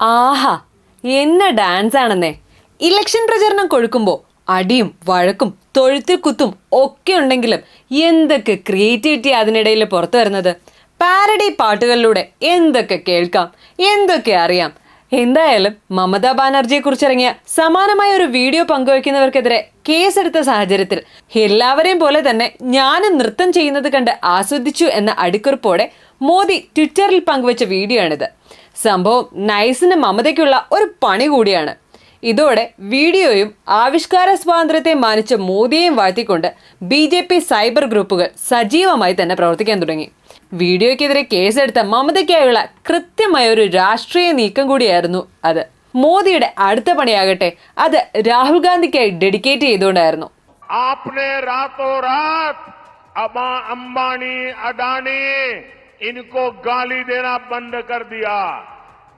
ആഹാ, എന്ന dance ആണെന്നേ. Election പ്രചരണം കൊഴുക്കുമ്പോൾ അടിയും വഴക്കും തൊഴുത്തിൽ കുത്തും ഒക്കെ ഉണ്ടെങ്കിലും എന്തൊക്കെ ക്രിയേറ്റിവിറ്റി അതിനിടയിൽ പുറത്തു വരുന്നത്. പാരഡി പാട്ടുകളിലൂടെ എന്തൊക്കെ കേൾക്കാം, എന്തൊക്കെ അറിയാം. എന്തായാലും മമതാ ബാനർജിയെ കുറിച്ചിറങ്ങിയ സമാനമായ ഒരു വീഡിയോ പങ്കുവയ്ക്കുന്നവർക്കെതിരെ കേസെടുത്ത സാഹചര്യത്തിൽ എല്ലാവരെയും പോലെ തന്നെ ഞാനും നൃത്തം ചെയ്യുന്നത് കണ്ട് ആസ്വദിച്ചു എന്ന അടിക്കുറിപ്പോടെ മോദി ട്വിറ്ററിൽ പങ്കുവച്ച വീഡിയോ ആണിത്. സംഭവം നൈസിന് മമതയ്ക്കുള്ള ഒരു പണി കൂടിയാണ്. ഇതോടെ വീഡിയോയും ആവിഷ്കാര സ്വാതന്ത്ര്യത്തെ മാനിച്ച മോദിയെയും വാഴ്ത്തിക്കൊണ്ട് BJP സൈബർ ഗ്രൂപ്പുകൾ സജീവമായി തന്നെ പ്രവർത്തിക്കാൻ തുടങ്ങി. വീഡിയോയ്ക്കെതിരെ കേസെടുത്ത മമതയ്ക്കായുള്ള കൃത്യമായ ഒരു രാഷ്ട്രീയ നീക്കം കൂടിയായിരുന്നു അത്. മോദിയുടെ അടുത്ത പണിയാകട്ടെ അത് രാഹുൽ ഗാന്ധിക്കായി ഡെഡിക്കേറ്റ് ചെയ്തുകൊണ്ടായിരുന്നു. अंबानी इनको गाली देना बंद कर दिया,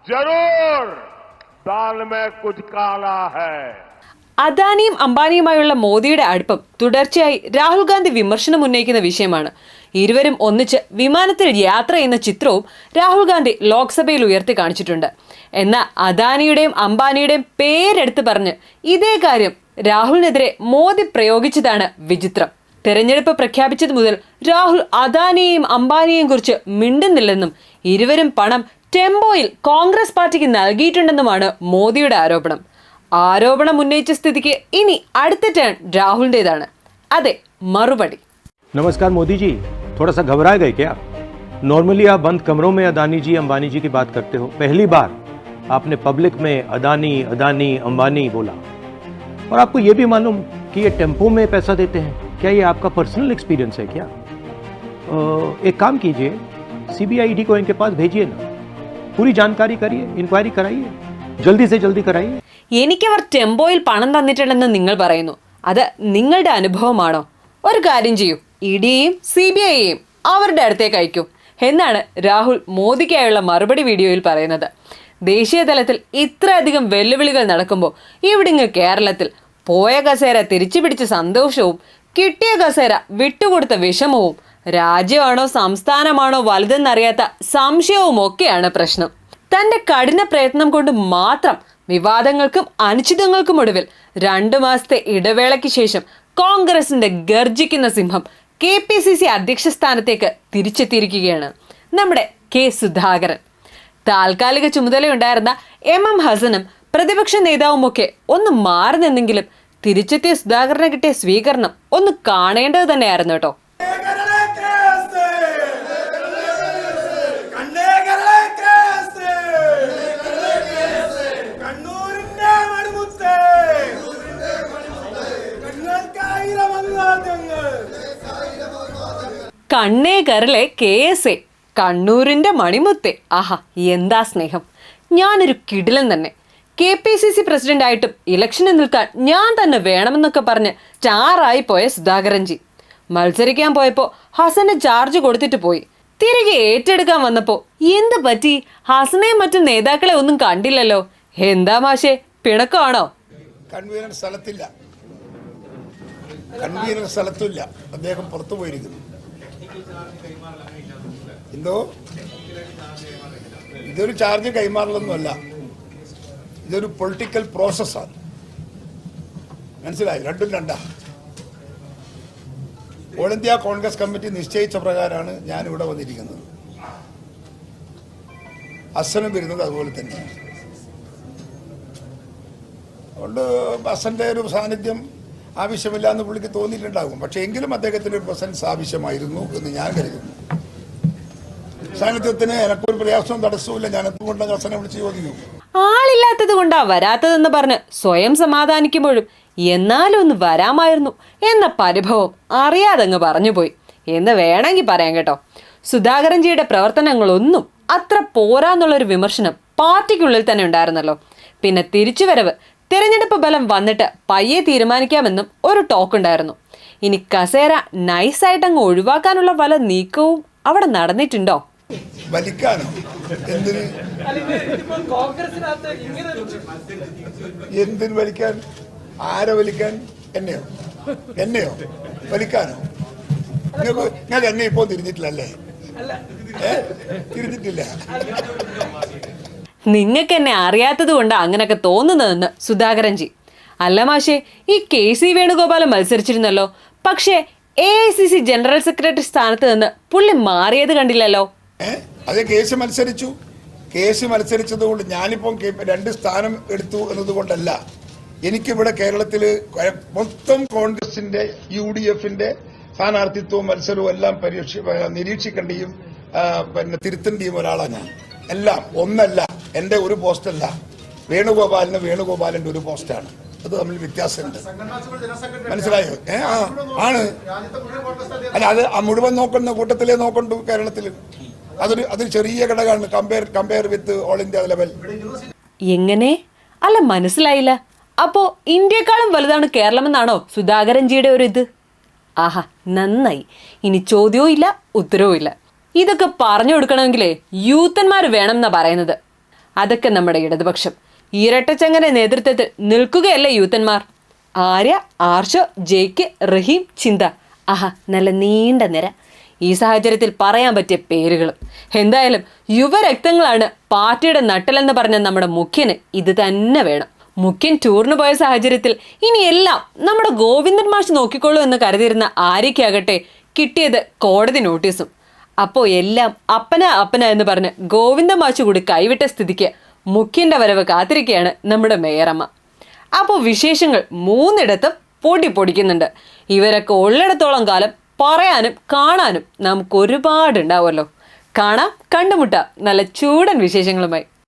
जरूर दाल में कुछ काला है. അദാനിയും അംബാനിയുമായുള്ള മോദിയുടെ അടുപ്പം തുടർച്ചയായി രാഹുൽ ഗാന്ധി വിമർശനം ഉന്നയിക്കുന്ന വിഷയമാണ്. ഇരുവരും ഒന്നിച്ച് വിമാനത്തിൽ യാത്ര ചെയ്യുന്ന ചിത്രവും രാഹുൽ ഗാന്ധി ലോക്സഭയിൽ ഉയർത്തി കാണിച്ചിട്ടുണ്ട്. എന്നാൽ അദാനിയുടെയും അംബാനിയുടെയും പേരെടുത്ത് പറഞ്ഞ് ഇതേ കാര്യം രാഹുലിനെതിരെ മോദി പ്രയോഗിച്ചതാണ് വിചിത്രം. തെരഞ്ഞെടുപ്പ് പ്രഖ്യാപിച്ചത് മുതൽ രാഹുൽ അദാനിയെയും അംബാനിയെയും കുറിച്ച് മിണ്ടുന്നില്ലെന്നും ഇരുവരും പണം ടെമ്പോയിൽ കോൺഗ്രസ് പാർട്ടിക്ക് നൽകിയിട്ടുണ്ടെന്നുമാണ് മോദിയുടെ ആരോപണം. ആരോപണം ഉന്നയിച്ച സ്ഥിതിക്ക് ഇനി അടുത്ത ടേൺ രാഹുലിൻ്റെതാണ്. അതെ, മറുപടി. नमस्कार मोदी जी, थोड़ा सा घबरा गए क्या? नॉर्मली आप बंद कमरों में अदानी जी अंबानी जी की बात करते हो, पहली बार आपने पब्लिक में अदानी अदानी अंबानी बोला. और आपको ये भी मालूम कि ये टेम्पो में पैसा देते हैं. क्या ये आपका पर्सनल एक्सपीरियंस है क्या? एक काम कीजिए, CBI ED को इनके पास भेजिए ना, पूरी जानकारी करिए, इंक्वायरी कराइए, जल्दी से जल्दी कराइए. എനിക്കവർ ടെമ്പോയിൽ പണം തന്നിട്ടുണ്ടെന്ന് നിങ്ങൾ പറയുന്നു. അത് നിങ്ങളുടെ അനുഭവമാണോ? ഒരു കാര്യം ചെയ്യൂ, ഇഡിയെയും CBIയെയും അവരുടെ അടുത്തേക്ക് അയക്കൂ എന്നാണ് രാഹുൽ മോദിക്കായുള്ള മറുപടി വീഡിയോയിൽ പറയുന്നത്. ദേശീയ തലത്തിൽ ഇത്രയധികം വെല്ലുവിളികൾ നടക്കുമ്പോൾ ഇവിടിങ്ങ് കേരളത്തിൽ പോയ കസേര തിരിച്ചു പിടിച്ച സന്തോഷവും കിട്ടിയ കസേര വിട്ടുകൊടുത്ത വിഷമവും രാജ്യമാണോ സംസ്ഥാനമാണോ വലുതെന്നറിയാത്ത സംശയവും ഒക്കെയാണ് പ്രശ്നം. തന്റെ കഠിന പ്രയത്നം കൊണ്ട് മാത്രം വിവാദങ്ങൾക്കും അനിശ്ചിതങ്ങൾക്കും ഒടുവിൽ 2 മാസത്തെ ഇടവേളയ്ക്ക് ശേഷം കോൺഗ്രസിന്റെ ഗർജിക്കുന്ന സിംഹം KPCC അധ്യക്ഷ സ്ഥാനത്തേക്ക് തിരിച്ചെത്തിയിരിക്കുകയാണ് നമ്മുടെ K സുധാകരൻ. താൽക്കാലിക ചുമതലയുണ്ടായിരുന്ന MM ഹസനും പ്രതിപക്ഷ നേതാവുമൊക്കെ ഒന്ന് മാറി നിന്നെങ്കിലും തിരിച്ചെത്തിയ സുധാകരനെ കിട്ടിയ സ്വീകരണം ഒന്ന് കാണേണ്ടത് തന്നെയായിരുന്നു കേട്ടോ. കണ്ണേ കരളെ KSA, കണ്ണൂരിന്റെ മണിമുത്തേ. ആഹാ, എന്താ സ്നേഹം. ഞാനൊരു കിടിലൻ തന്നെ. KPCC പ്രസിഡന്റ് ആയിട്ടും ഇലക്ഷന് നിൽക്കാൻ ഞാൻ തന്നെ വേണമെന്നൊക്കെ പറഞ്ഞ് സ്റ്റാറായി പോയ സുധാകരൻജി മത്സരിക്കാൻ പോയപ്പോൾ ഹസന് ചാർജ് കൊടുത്തിട്ട് പോയി. തിരികെ ഏറ്റെടുക്കാൻ വന്നപ്പോൾ എന്ത് പറ്റി? ഹസനെയും മറ്റു നേതാക്കളെ ഒന്നും കണ്ടില്ലല്ലോ. എന്താ മാഷേ, പിണക്കമാണോ? കൺവീനർ സ്ഥലത്തില്ല, അദ്ദേഹം പുറത്തു പോയിരിക്കുന്നു. എന്തോ ഇതൊരു ചാർജ് കൈമാറലൊന്നുമല്ല, ഇതൊരു പൊളിറ്റിക്കൽ പ്രോസസ്സാണ്. മനസ്സിലായി? രണ്ടും രണ്ടാ. ഓൾ ഇന്ത്യ കോൺഗ്രസ് കമ്മിറ്റി നിശ്ചയിച്ച പ്രകാരമാണ് ഞാൻ ഇവിടെ വന്നിരിക്കുന്നത്. ഹസനും വരുന്നത് അതുപോലെ തന്നെയാണ്. അതുകൊണ്ട് ഹസന്റെ ഒരു സാന്നിധ്യം ആവശ്യമില്ല എന്ന് പുള്ളിക്ക് തോന്നിയിട്ടുണ്ടാകും. പക്ഷെ എങ്കിലും അദ്ദേഹത്തിന് ഒരു പ്രസൻസ് ആവശ്യമായിരുന്നു എന്ന് ഞാൻ കരുതുന്നു. സാന്നിധ്യത്തിന് എനക്കൊരു പ്രയാസവും തടസ്സവും. ഞാൻ എത്തുകൊണ്ട് ഹസനെ വിളിച്ച് ചോദിക്കും. ആളില്ലാത്തത് കൊണ്ടാ വരാത്തതെന്ന് പറഞ്ഞ് സ്വയം സമാധാനിക്കുമ്പോഴും എന്നാലും ഒന്ന് വരാമായിരുന്നു എന്ന പരിഭവം അറിയാതങ്ങ് പറഞ്ഞുപോയി എന്ന് വേണമെങ്കിൽ പറയാം കേട്ടോ. സുധാകരൻജിയുടെ പ്രവർത്തനങ്ങളൊന്നും അത്ര പോരാന്നുള്ളൊരു വിമർശനം പാർട്ടിക്കുള്ളിൽ തന്നെ ഉണ്ടായിരുന്നല്ലോ. പിന്നെ തിരിച്ചുവരവ് തിരഞ്ഞെടുപ്പ് ഫലം വന്നിട്ട് പയ്യെ തീരുമാനിക്കാമെന്നും ഒരു ടോക്ക് ഉണ്ടായിരുന്നു. ഇനി കസേര നൈസായിട്ടങ്ങ് ഒഴിവാക്കാനുള്ള പല നീക്കവും അവിടെ നടന്നിട്ടുണ്ടോ? വലിക്കാനോ? എന്തിന് എന്തിന് വലിക്കാൻ? ആരെ വലിക്കാൻ? എന്നെയോ വലിക്കാനോ? ഞാൻ എന്നെ ഇപ്പോ തിരിഞ്ഞിട്ടില്ലല്ലേ? തിരിഞ്ഞിട്ടില്ല. നിങ്ങൾക്ക് എന്നെ അറിയാത്തത് കൊണ്ട് അങ്ങനെയൊക്കെ തോന്നുന്നതെന്ന് സുധാകരൻ ജി. അല്ല മാഷേ, ഈ KC വേണുഗോപാലൻ മത്സരിച്ചിരുന്നല്ലോ, പക്ഷേ AICC ജനറൽ സെക്രട്ടറി സ്ഥാനത്ത് നിന്ന് പുള്ളി മാറിയത് കണ്ടില്ലല്ലോ. അത് കേസ് മത്സരിച്ചതുകൊണ്ട് ഞാനിപ്പം 2 സ്ഥാനം എടുത്തു എന്നതുകൊണ്ടല്ല. എനിക്കിവിടെ കേരളത്തില് മൊത്തം കോൺഗ്രസിന്റെ UDFന്റെ സ്ഥാനാർത്ഥിത്വവും മത്സരവും എല്ലാം നിരീക്ഷിക്കേണ്ടിയും തിരുത്തേണ്ടിയും ഒരാളാണ് ഞാൻ. എല്ലാം ഒന്നല്ല, എന്റെ ഒരു പോസ്റ്റല്ല, വേണുഗോപാലന്റെ ഒരു പോസ്റ്റാണ്. അത് തമ്മിൽ വ്യത്യാസമുണ്ട്, മനസ്സിലായോ? ആണ്. അല്ല, അത് മുഴുവൻ നോക്കുന്ന കൂട്ടത്തിലേ നോക്കണ്ടു കേരളത്തില്. അതൊരു ചെറിയ ഘടകമാണ് compare with all India level. എങ്ങനെ? അല്ല, മനസ്സിലായില്ല. അപ്പോ ഇന്ത്യയെക്കാളും വലുതാണ് കേരളമെന്നാണോ സുധാകരൻജിയുടെ ഒരു ഇത്? ആഹാ, നന്നായി. ഇനി ചോദ്യവും ഇല്ല, ഉത്തരവും ഇല്ല. ഇതൊക്കെ പറഞ്ഞു കൊടുക്കണമെങ്കിലേ യൂത്തന്മാർ വേണം എന്നാ പറയുന്നത്. അതൊക്കെ നമ്മുടെ ഇടതുപക്ഷം ഇരട്ടച്ചങ്ങന്റെ നേതൃത്വത്തിൽ നിൽക്കുകയല്ലേ യൂത്തന്മാർ. ആര്യ, ആർഷോ, ജെയ്ക്ക്, റഹീം, ചിന്ത. ആഹാ, നല്ല നീണ്ട നിര. ഈ സാഹചര്യത്തിൽ പറയാൻ പറ്റിയ പേരുകളും. എന്തായാലും യുവരക്തങ്ങളാണ് പാർട്ടിയുടെ നട്ടലെന്ന് പറഞ്ഞ നമ്മുടെ മുഖ്യന് ഇത് തന്നെ വേണം. മുഖ്യൻ ടൂറിന് പോയ സാഹചര്യത്തിൽ ഇനി എല്ലാം നമ്മുടെ ഗോവിന്ദൻ മാഷ് നോക്കിക്കോളൂ എന്ന് കരുതിയിരുന്ന ആര്യയ്ക്കാകട്ടെ കിട്ടിയത് കോടതി നോട്ടീസും. അപ്പോൾ എല്ലാം അപ്പന എന്ന് പറഞ്ഞ് ഗോവിന്ദ മാഷ് കൂടി കൈവിട്ട സ്ഥിതിക്ക് മുഖ്യന്റെ വരവ് കാത്തിരിക്കുകയാണ് നമ്മുടെ മേയറമ്മ. അപ്പോൾ വിശേഷങ്ങൾ 3 പൊടിക്കുന്നുണ്ട്. ഇവരൊക്കെ ഉള്ളിടത്തോളം കാലം പറയാനും കാണാനും നമുക്ക് ഒരുപാടുണ്ടാവുമല്ലോ. കാണാം, കണ്ടുമുട്ടാം നല്ല ചൂടൻ വിശേഷങ്ങളുമായി.